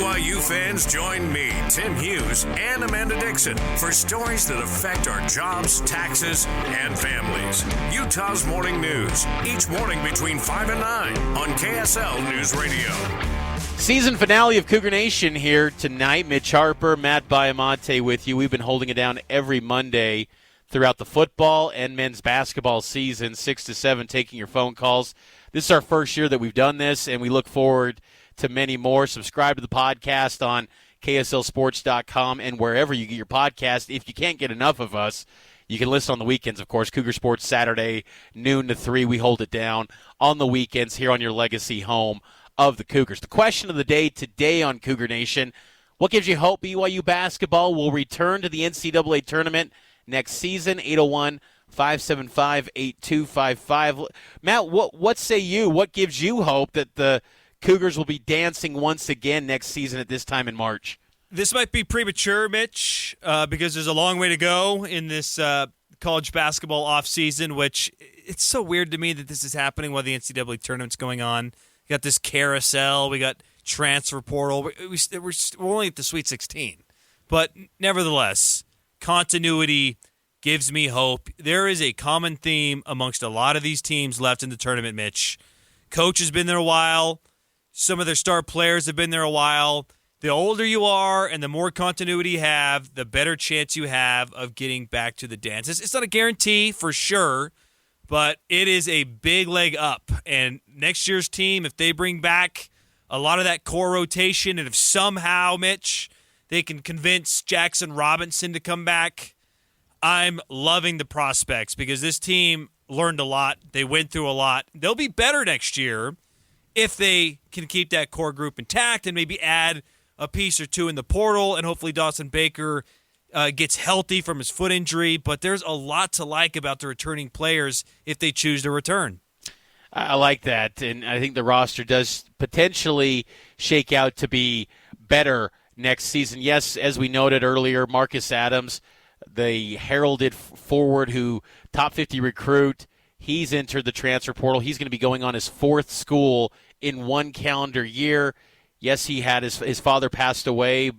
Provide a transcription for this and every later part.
BYU fans, join me, Tim Hughes, and Amanda Dixon for stories that affect our jobs, taxes, and families. Utah's Morning News, each morning between 5 and 9 on KSL News Radio. Season finale of Cougar Nation here tonight. Mitch Harper, Matt Baiamonte with you. We've been holding it down every Monday throughout the football and men's basketball season, 6 to 7, taking your phone calls. This is our first year that we've done this, and we look forward to many more. Subscribe to the podcast on KSLSports.com and wherever you get your podcast. If you can't get enough of us, you can listen on the weekends, of course. Cougar Sports Saturday, noon to 3. We hold it down on the weekends here on your legacy home of the Cougars. The question of the day today on Cougar Nation, what gives you hope BYU basketball will return to the NCAA Tournament next season? 801-575-8255. Matt, what say you? What gives you hope that the Cougars will be dancing once again next season at this time in March? This might be premature, Mitch, because there's a long way to go in this college basketball offseason, which it's so weird to me that this is happening while the NCAA tournament's going on. We got this carousel. We got transfer portal. We're only at the Sweet 16. But nevertheless, continuity gives me hope. There is a common theme amongst a lot of these teams left in the tournament, Mitch. Coach has been there a while. Some of their star players have been there a while. The older you are and the more continuity you have, the better chance you have of getting back to the dance. It's not a guarantee for sure, but it is a big leg up. And next year's team, if they bring back a lot of that core rotation, and if somehow, Mitch, they can convince Jackson Robinson to come back, I'm loving the prospects because this team learned a lot. They went through a lot. They'll be better next year if they can keep that core group intact and maybe add a piece or two in the portal, and hopefully Dawson Baker gets healthy from his foot injury. But there's a lot to like about the returning players if they choose to return. I like that, and I think the roster does potentially shake out to be better next season. Yes, as we noted earlier, Marcus Adams, the heralded forward who top 50 recruit, he's entered the transfer portal. He's going to be going on his fourth school in one calendar year. Yes, he had his father passed away.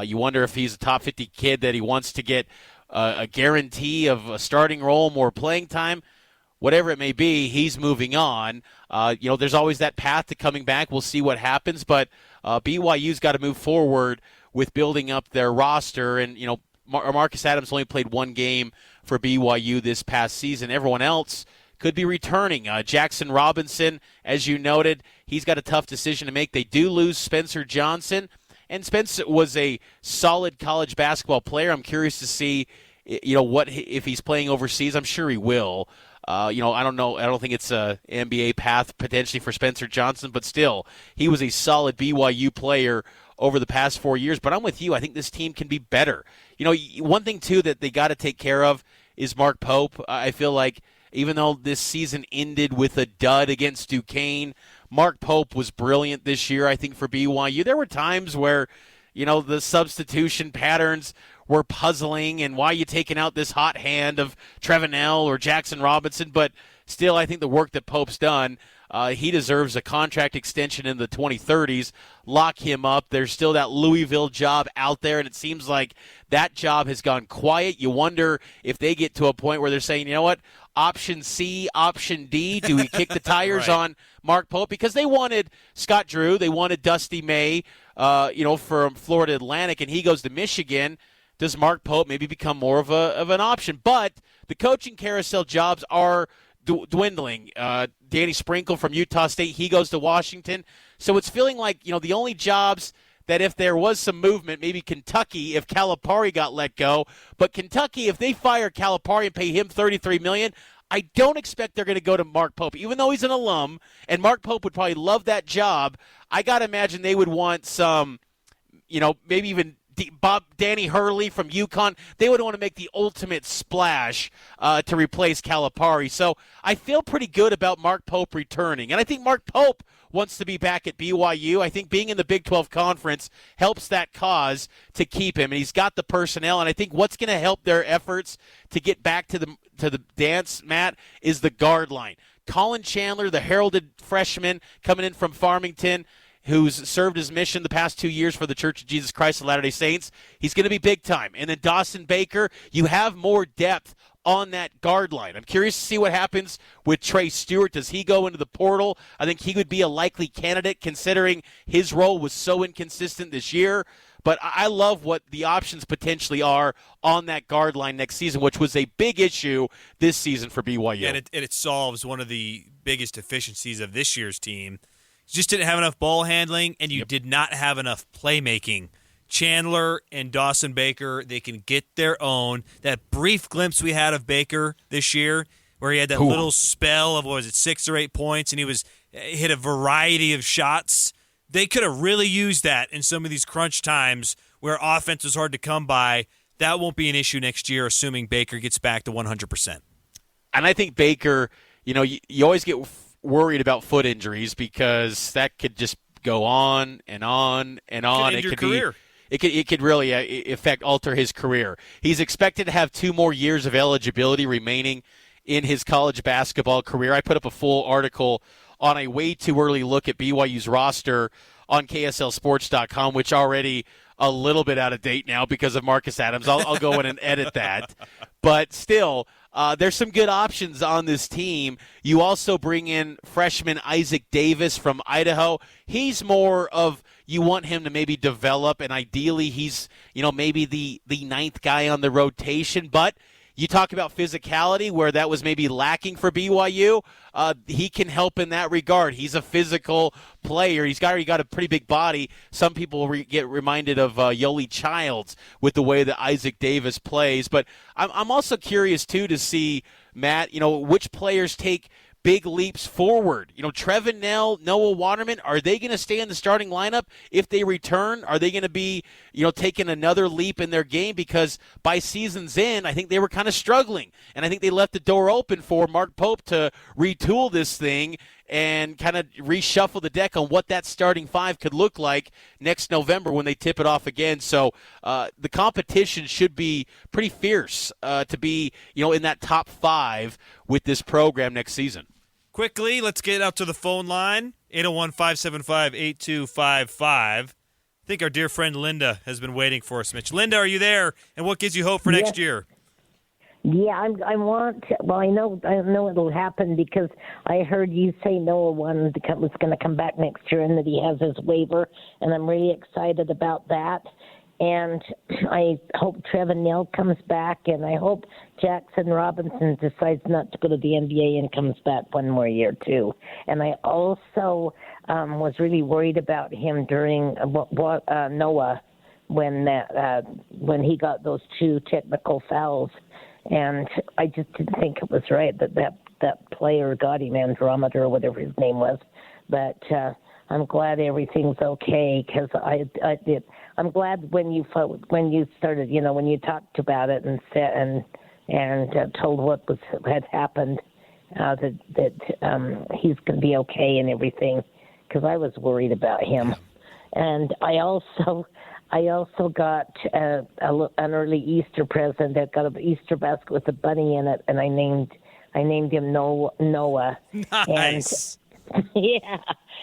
You wonder if he's a top 50 kid that he wants to get a guarantee of a starting role, more playing time. Whatever it may be, he's moving on. There's always that path to coming back. We'll see what happens. But BYU's got to move forward with building up their roster. And, Marcus Adams only played one game for BYU this past season. Everyone else could be returning. Jackson Robinson, as you noted, he's got a tough decision to make. They do lose Spencer Johnson, and Spencer was a solid college basketball player. I'm curious to see, what if he's playing overseas. I'm sure he will. I don't know. I don't think it's a NBA path potentially for Spencer Johnson, but still, he was a solid BYU player over the past 4 years. But I'm with you. I think this team can be better. One thing, too, that they got to take care of is Mark Pope. I feel like even though this season ended with a dud against Duquesne, Mark Pope was brilliant this year, I think, for BYU. There were times where, the substitution patterns were puzzling and why you taking out this hot hand of Trevenell or Jackson Robinson. But still, I think the work that Pope's done, he deserves a contract extension in the 2030s. Lock him up. There's still that Louisville job out there, and it seems like that job has gone quiet. You wonder if they get to a point where they're saying, you know what, option C, option D, do we kick the tires right on Mark Pope? Because they wanted Scott Drew, they wanted Dusty May, from Florida Atlantic, and he goes to Michigan. Does Mark Pope maybe become more of an option? But the coaching carousel jobs are dwindling. Danny Sprinkle from Utah State, he goes to Washington. So it's feeling like, the only jobs that if there was some movement, maybe Kentucky, if Calipari got let go. But Kentucky, if they fire Calipari and pay him $33 million, I don't expect they're going to go to Mark Pope. Even though he's an alum, and Mark Pope would probably love that job, I got to imagine they would want some, maybe even Danny Hurley from UConn. They would want to make the ultimate splash to replace Calipari. So I feel pretty good about Mark Pope returning. And I think Mark Pope wants to be back at BYU. I think being in the Big 12 Conference helps that cause to keep him. And he's got the personnel. And I think what's going to help their efforts to get back to the dance, Matt, is the guard line. Colin Chandler, the heralded freshman coming in from Farmington, who's served his mission the past 2 years for the Church of Jesus Christ of Latter-day Saints. He's going to be big time. And then Dawson Baker, you have more depth on that guard line. I'm curious to see what happens with Trey Stewart. Does he go into the portal? I think he would be a likely candidate considering his role was so inconsistent this year. But I love what the options potentially are on that guard line next season, which was a big issue this season for BYU. And it solves one of the biggest deficiencies of this year's team. You just didn't have enough ball handling, and you did not have enough playmaking. Chandler and Dawson Baker, they can get their own. That brief glimpse we had of Baker this year where he had that little spell of, 6 or 8 points, and he hit a variety of shots. They could have really used that in some of these crunch times where offense is hard to come by. That won't be an issue next year, assuming Baker gets back to 100%. And I think Baker, you always get worried about foot injuries because that could just go on and on and on. It could It could really alter his career. He's expected to have 2 more years of eligibility remaining in his college basketball career. I put up a full article on a way too early look at BYU's roster on KSLSports.com, which already a little bit out of date now because of Marcus Adams. I'll go in and edit that. But still, there's some good options on this team. You also bring in freshman Isaac Davis from Idaho. He's more of, you want him to maybe develop, and ideally he's, maybe the 9th guy on the rotation. But you talk about physicality, where that was maybe lacking for BYU. He can help in that regard. He's a physical player. He's got a pretty big body. Some people get reminded of Yoli Childs with the way that Isaac Davis plays. But I'm also curious, too, to see, Matt, which players take big leaps forward. Trevin Nell, Noah Waterman, are they going to stay in the starting lineup if they return? Are they going to be, taking another leap in their game? Because by season's end, I think they were kind of struggling. And I think they left the door open for Mark Pope to retool this thing and kind of reshuffle the deck on what that starting 5 could look like next November when they tip it off again. So the competition should be pretty fierce to be, in that top 5 with this program next season. Quickly, let's get out to the phone line, 801-575-8255. I think our dear friend Linda has been waiting for us, Mitch. Linda, are you there? And what gives you hope for next year? Yeah, I know it'll happen because I heard you say Noah was going to come back next year and that he has his waiver, and I'm really excited about that. And I hope Trevin Nell comes back, and I hope Jackson Robinson decides not to go to the NBA and comes back one more year, too. And I also was really worried about him during Noah when he got those 2 technical fouls. And I just didn't think it was right that player got him, Andromeda or whatever his name was. But I'm glad everything's okay because I'm glad when you started, when you talked about it and said and told what had happened, that he's going to be okay and everything, because I was worried about him. And I also got an early Easter present. I got an Easter basket with a bunny in it, and I named him Noah. Nice. And, yeah.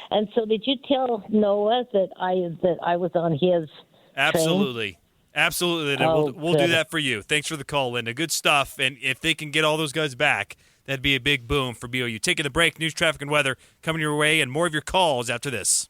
And so, did you tell Noah that I was on his Absolutely. train? Absolutely. We'll do that for you. Thanks for the call, Linda. Good stuff. And if they can get all those guys back, that'd be a big boom for BYU. Taking the break, news, traffic, and weather coming your way, and more of your calls after this.